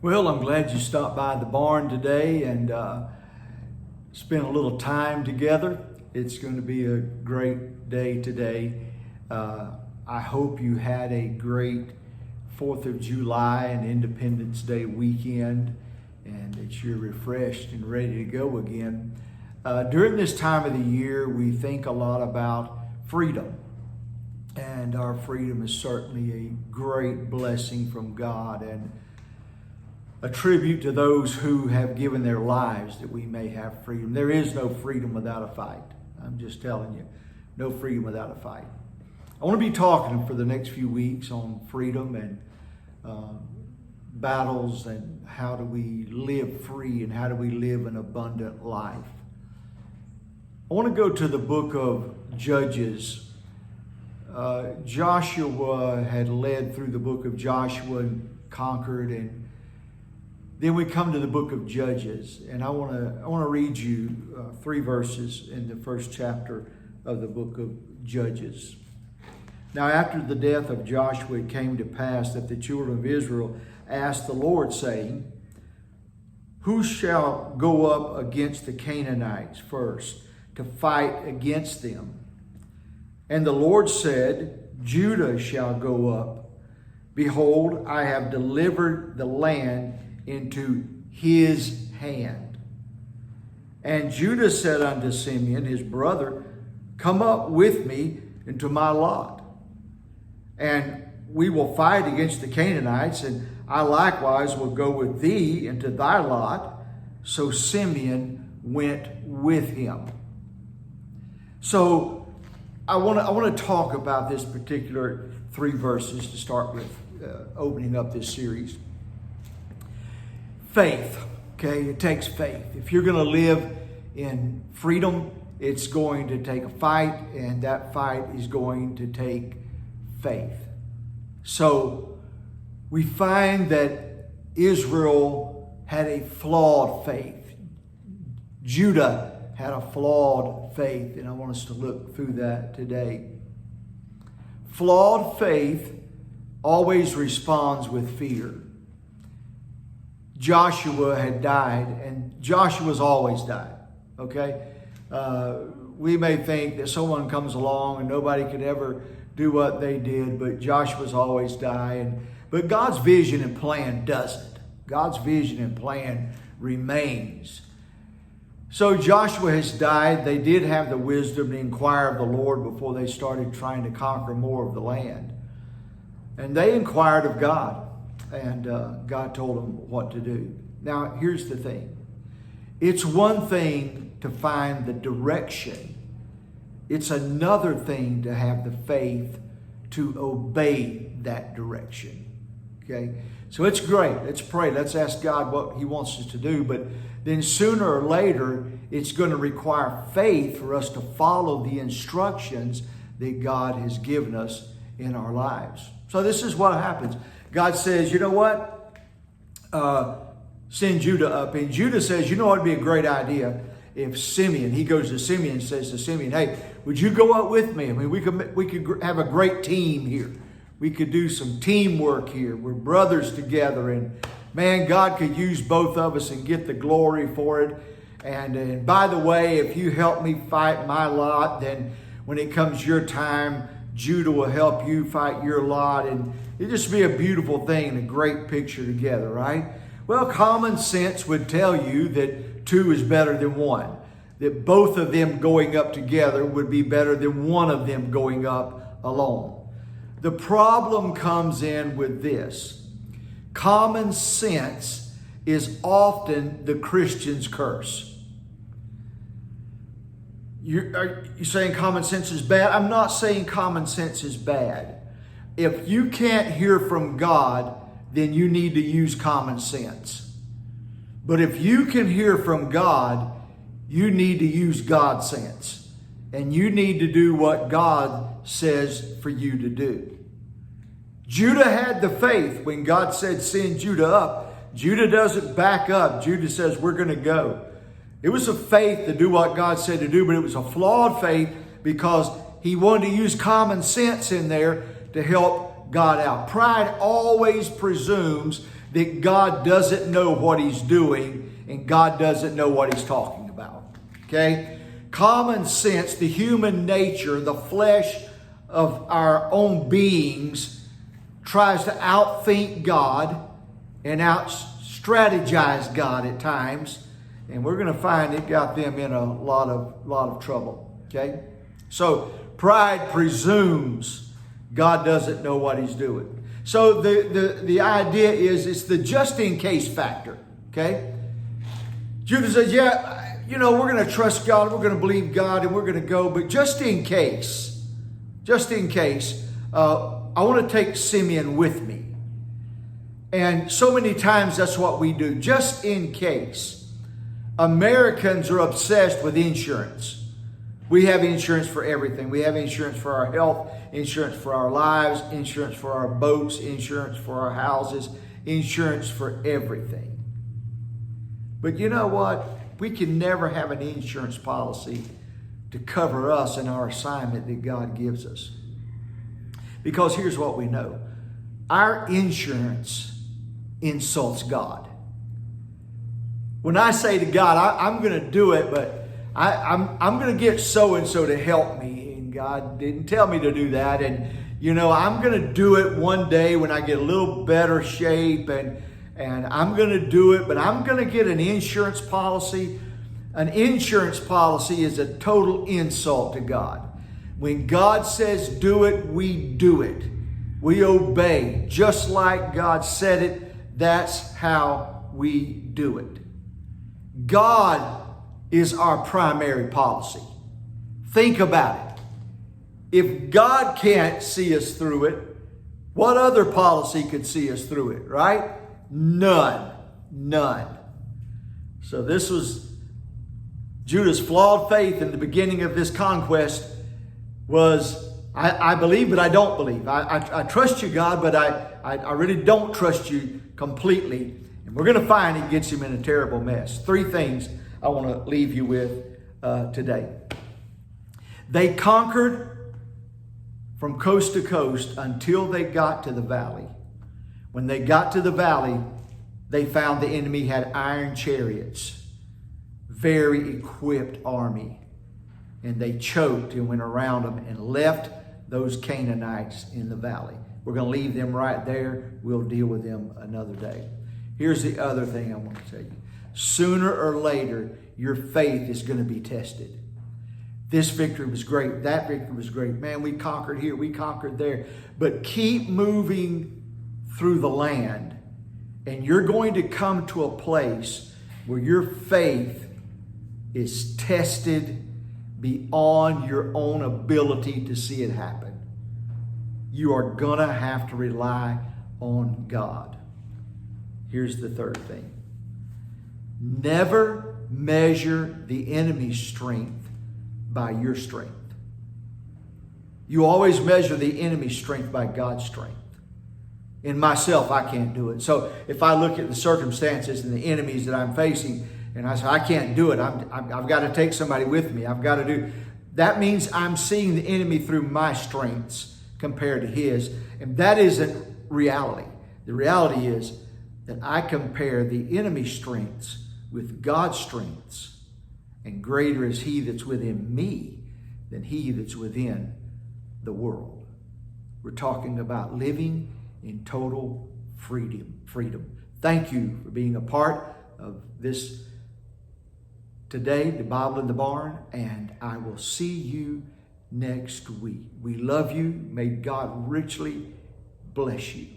Well, I'm glad you stopped by the barn today and spent a little time together. It's going to be a great day today. I hope you had a great 4th of July and Independence Day weekend and that you're refreshed and ready to go again. During this time of the year, we think a lot about freedom. And our freedom is certainly a great blessing from God and a tribute to those who have given their lives that we may have freedom. There is no freedom without a fight. I'm just telling you, no freedom without a fight. I want to be talking for the next few weeks on freedom and battles and how do we live free and how do we live an abundant life. I want to go to the book of Judges. Joshua had led through the book of Joshua and conquered, and then we come to the book of Judges, and I want to read you 3 verses in the first chapter of the book of Judges. Now, after the death of Joshua, it came to pass that the children of Israel asked the Lord, saying, "Who shall go up against the Canaanites first to fight against them?" And the Lord said, "Judah shall go up. Behold, I have delivered the land into his hand." And Judah said unto Simeon, his brother, "Come up with me into my lot, and we will fight against the Canaanites, and I likewise will go with thee into thy lot." So Simeon went with him. So I want to talk about this particular 3 verses to start with, opening up this series. Faith, okay? It takes faith. If you're going to live in freedom, it's going to take a fight, and that fight is going to take faith. So we find that Israel had a flawed faith. Judah had a flawed faith, and I want us to look through that today. Flawed faith always responds with fear. Joshua had died, and Joshua's always died, okay? We may think that someone comes along and nobody could ever do what they did, but Joshua's always died. But God's vision and plan doesn't. God's vision and plan remains. So Joshua has died. They did have the wisdom to inquire of the Lord before they started trying to conquer more of the land. And they inquired of God. And God told them what to do. Now, here's the thing. It's one thing to find the direction. It's another thing to have the faith to obey that direction. Okay? So it's great. Let's pray. Let's ask God what He wants us to do. But then sooner or later, it's going to require faith for us to follow the instructions that God has given us in our lives. So this is what happens. God says, you know what? Send Judah up. And Judah says, you know what would be a great idea if Simeon, he goes to Simeon and says to Simeon, "Hey, would you go up with me? I mean, we could have a great team here. We could do some teamwork here. We're brothers together. And man, God could use both of us and get the glory for it. And by the way, if you help me fight my lot, then when it comes your time, Judah will help you fight your lot." And it'd just be a beautiful thing and a great picture together, right? Well, common sense would tell you that 2 is better than 1. That both of them going up together would be better than one of them going up alone. The problem comes in with this. Common sense is often the Christian's curse. Are you saying common sense is bad? I'm not saying common sense is bad. If you can't hear from God, then you need to use common sense. But if you can hear from God, you need to use God sense. And you need to do what God says for you to do. Judah had the faith when God said, "Send Judah up." Judah doesn't back up. Judah says, "We're going to go." It was a faith to do what God said to do, but it was a flawed faith because he wanted to use common sense in there to help God out. Pride always presumes that God doesn't know what He's doing and God doesn't know what He's talking about. Okay? Common sense, the human nature, the flesh of our own beings tries to outthink God and out-strategize God at times. And we're going to find it got them in a lot of trouble. Okay? So pride presumes God doesn't know what He's doing. So the idea is it's the just in case factor. Okay? Judah says, yeah, we're going to trust God, we're going to believe God, and we're going to go, but just in case, I want to take Simeon with me. And so many times that's what we do, just in case. Americans are obsessed with insurance. We have insurance for everything. We have insurance for our health, insurance for our lives, insurance for our boats, insurance for our houses, insurance for everything. But you know what? We can never have an insurance policy to cover us in our assignment that God gives us. Because here's what we know. Our insurance insults God. When I say to God, I'm going to do it, but I'm going to get so-and-so to help me. And God didn't tell me to do that. And, I'm going to do it one day when I get a little better shape. And I'm going to do it, but I'm going to get an insurance policy. An insurance policy is a total insult to God. When God says do it, we do it. We obey. Just like God said it, that's how we do it. God is our primary policy. Think about it. If God can't see us through it, what other policy could see us through it, right? None. So this was Judah's flawed faith in the beginning of this conquest was, I believe, but I don't believe. I trust you, God, but I really don't trust you completely. And we're going to find it gets him in a terrible mess. 3 things I want to leave you with today. They conquered from coast to coast until they got to the valley. When they got to the valley, they found the enemy had iron chariots, very equipped army. And they choked and went around them and left those Canaanites in the valley. We're going to leave them right there. We'll deal with them another day. Here's the other thing I want to tell you. Sooner or later, your faith is going to be tested. This victory was great. That victory was great. Man, we conquered here. We conquered there. But keep moving through the land. And you're going to come to a place where your faith is tested beyond your own ability to see it happen. You are going to have to rely on God. Here's the third thing. Never measure the enemy's strength by your strength. You always measure the enemy's strength by God's strength. In myself, I can't do it. So if I look at the circumstances and the enemies that I'm facing, and I say, I can't do it. I've got to take somebody with me. I've got to do. That means I'm seeing the enemy through my strengths compared to his. And that isn't reality. The reality is that I compare the enemy's strengths with God's strengths. And greater is he that's within me than he that's within the world. We're talking about living in total freedom. Thank you for being a part of this today, the Bible in the Barn, and I will see you next week. We love you. May God richly bless you.